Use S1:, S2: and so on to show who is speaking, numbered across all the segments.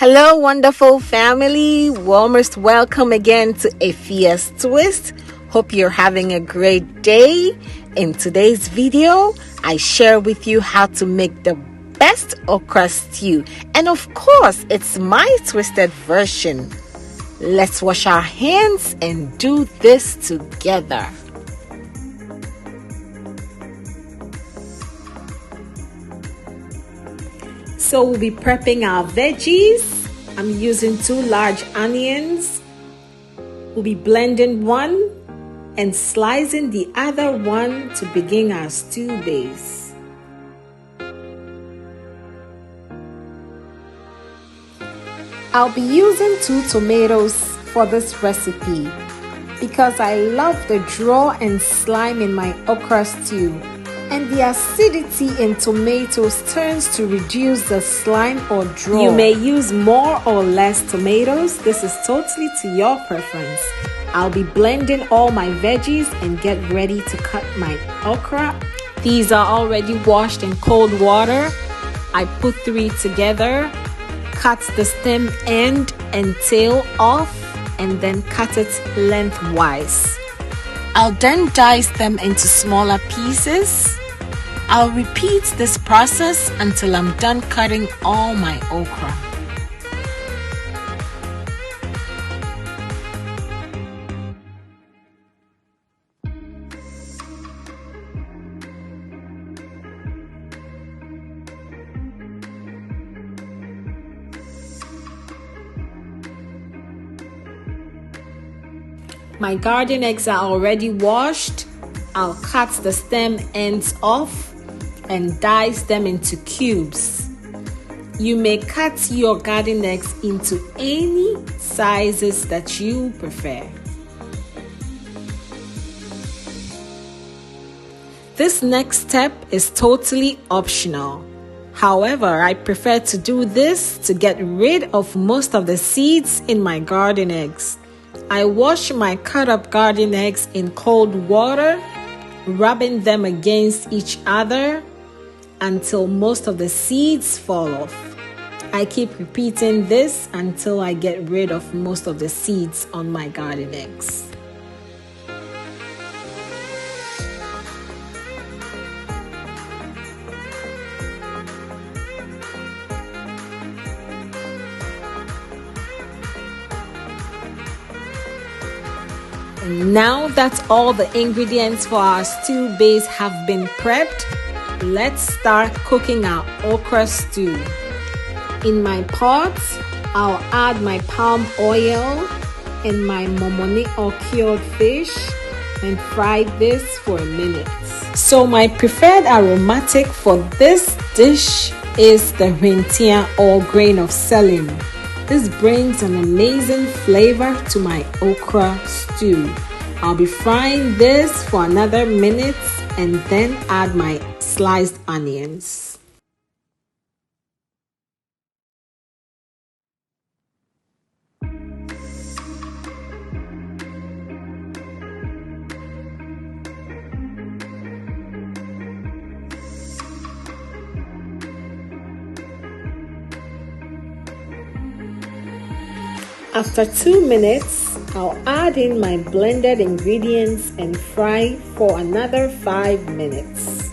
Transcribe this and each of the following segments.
S1: Hello, wonderful family. Warmest welcome again to A Fierce Twist. Hope you're having a great day. In today's video, I share with you how to make the best okra stew. And of course, it's my twisted version. Let's wash our hands and do this together. So we'll be prepping our veggies. I'm using 2 large onions. We'll be blending one and slicing the other one to begin our stew base. I'll be using 2 tomatoes for this recipe because I love the draw and slime in my okra stew. And the acidity in tomatoes turns to reduce the slime or draw. You may use more or less tomatoes. This is totally to your preference. I'll be blending all my veggies and get ready to cut my okra. These are already washed in cold water. I put 3 together, cut the stem end and tail off, and then cut it lengthwise. I'll then dice them into smaller pieces. I'll repeat this process until I'm done cutting all my okra. My garden eggs are already washed. I'll cut the stem ends off and dice them into cubes. You may cut your garden eggs into any sizes that you prefer. This next step is totally optional. However, I prefer to do this to get rid of most of the seeds in my garden eggs. I wash my cut up garden eggs in cold water, rubbing them against each other until most of the seeds fall off. I keep repeating this until I get rid of most of the seeds on my garden eggs. And now that all the ingredients for our stew base have been prepped, let's start cooking our okra stew. In my pot, I'll add my palm oil and my momoni or cured fish and fry this for a minute. So my preferred aromatic for this dish is the rentia or grain of Selim. This brings an amazing flavor to my okra stew. I'll be frying this for another minute and then add my sliced onions. After 2 minutes, I'll add in my blended ingredients and fry for another 5 minutes.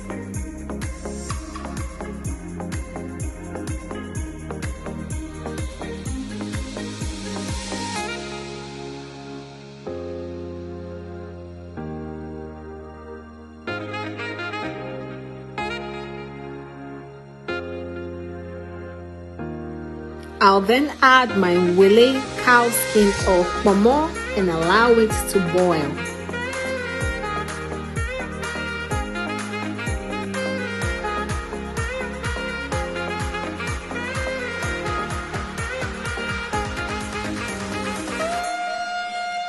S1: I'll then add my Wele cow skin or pomo and allow it to boil.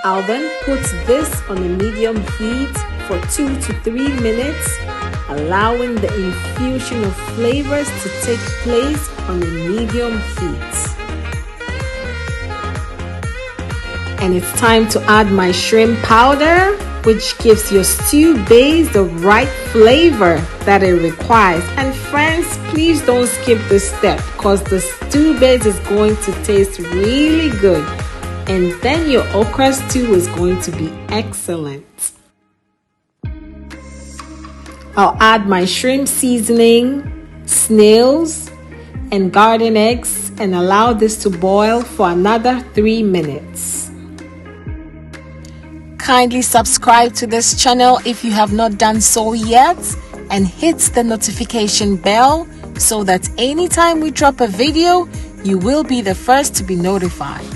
S1: I'll then put this on a medium heat for 2 to 3 minutes, allowing the infusion of flavors to take place on a medium heat. And it's time to add my shrimp powder which gives your stew base the right flavor that it requires. And friends, please don't skip this step because the stew base is going to taste really good, and then your okra stew is going to be excellent. I'll add my shrimp seasoning, snails, and garden eggs and allow this to boil for another 3 minutes. Kindly subscribe to this channel if you have not done so yet, and hit the notification bell so that anytime we drop a video, you will be the first to be notified.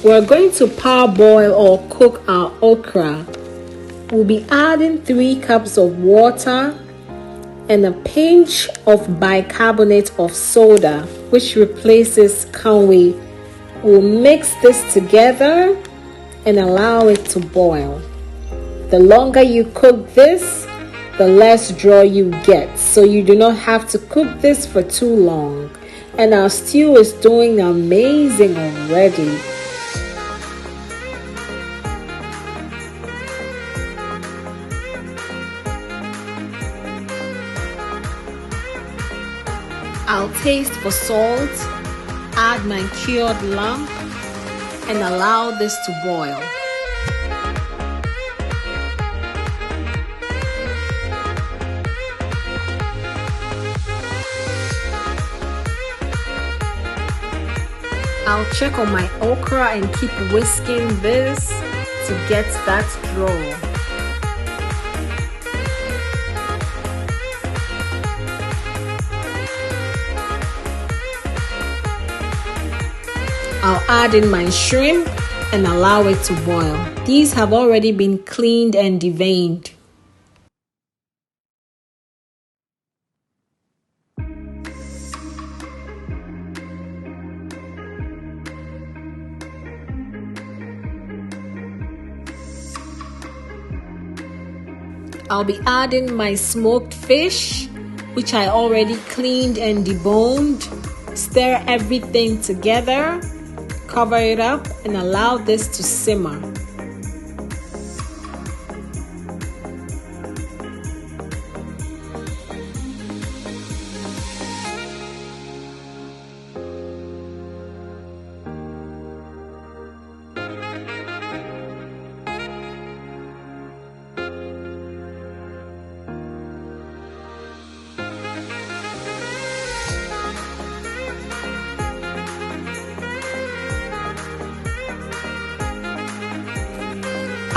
S1: We're going to parboil or cook our okra. We'll be adding 3 cups of water and a pinch of bicarbonate of soda, which replaces kanwe. We'll mix this together and allow it to boil. The longer you cook this, the less draw you get, so you do not have to cook this for too long. And our stew is doing amazing already. I'll taste for salt, add my cured lamb, and allow this to boil. I'll check on my okra and keep whisking this to get that draw. I'll add in my shrimp and allow it to boil. These have already been cleaned and deveined. I'll be adding my smoked fish, which I already cleaned and deboned. Stir everything together. Cover it up and allow this to simmer.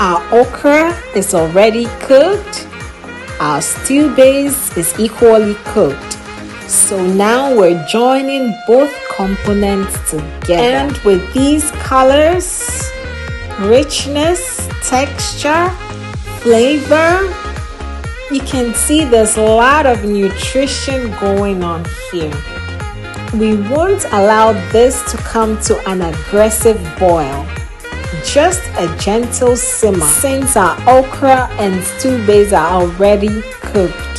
S1: Our okra is already cooked. Our stew base is equally cooked. So now we're joining both components together. And with these colors, richness, texture, flavor, you can see there's a lot of nutrition going on here. We won't allow this to come to an aggressive boil. Just a gentle simmer since our okra and stew base are already cooked.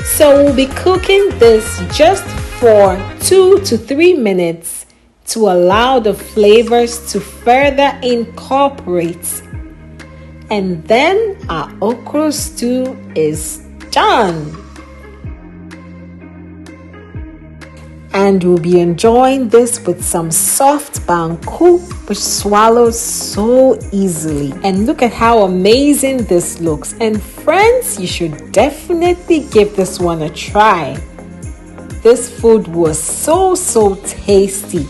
S1: So we'll be cooking this just for 2 to 3 minutes to allow the flavors to further incorporate. And then our okra stew is done. And we'll be enjoying this with some soft banku, which swallows so easily. And look at how amazing this looks. And friends, you should definitely give this one a try. This food was so tasty.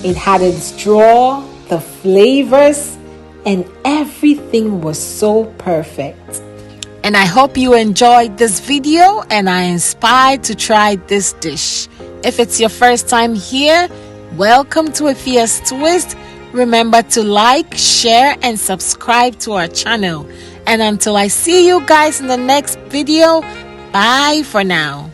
S1: It had its draw, the flavors, and everything was so perfect. And I hope you enjoyed this video and are inspired to try this dish. If it's your first time here, welcome to Afia's Twist. Remember to like, share, and subscribe to our channel. And until I see you guys in the next video, bye for now.